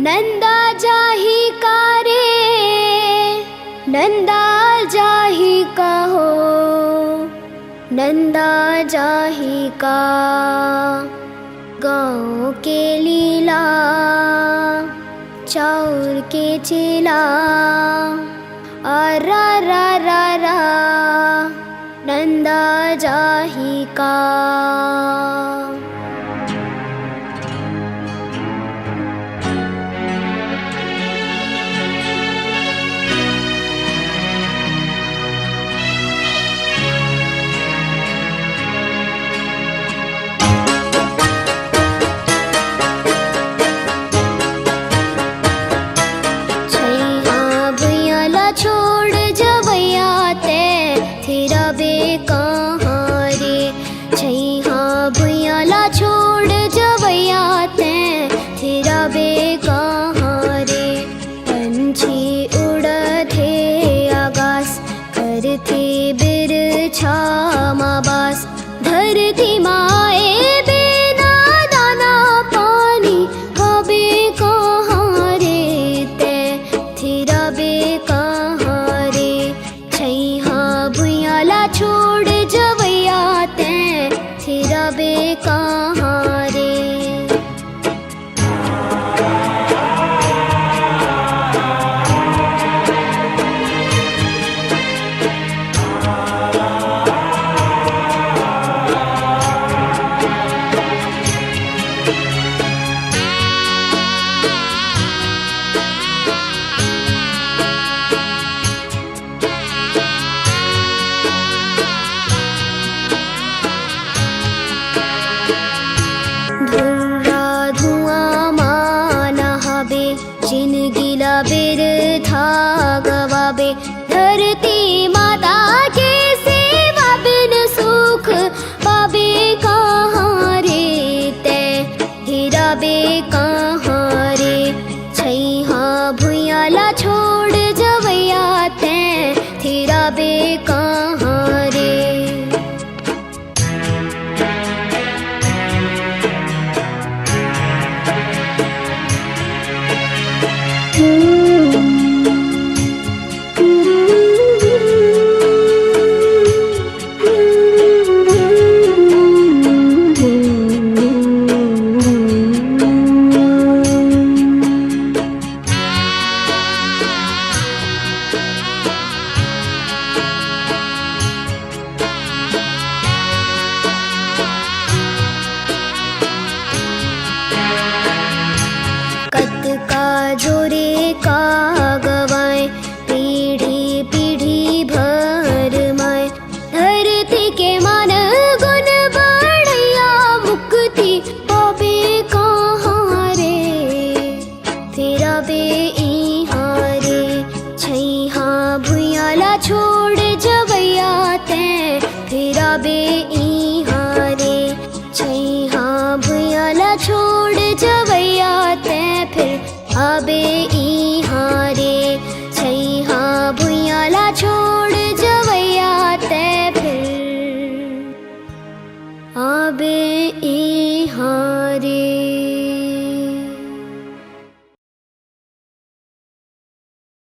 नंदा जाही का रे नंदा जाही का हो, नंदा जाही का गाँव के लीला चाउर के चेला रा रा रा रा नंदा जाही का। छोड़ जवैया ते तेरा बे कहाँ रे, छैहा भुइयाला छोड़ जवैया ते तेरा बे कहाँ रे। पंछी उड़ते आकाश करते बिरछा माबास, धरती माए बिना दाना पानी हबे कहाँ रे ते तेरा बे छोड़ जवैया ते तेरा बे कहाँ रे। जिनगिला बिरथा गवाबे, धरती माता के सेवा बिन सुख पाबे कहाँ रे ते तेरा बे कहाँ रे। छैहा भुइयाला छोड़ जवैया ते तेरा बे कहाँ रे। जोरे का गवाए पीढ़ी पीढ़ी भर माए, धरती के मान गुण बढ़ैया मुक्ति पाबे कहाँ रे तेरा बे इहाँ रे। छैहा भुइयाला छोड़ जवैया ते तेरा बे इहाँ रे। छैहा भुइयाला छोड़ जवैया ते फिर आबे इहाँ रे। छैहा भुइयाला छोड़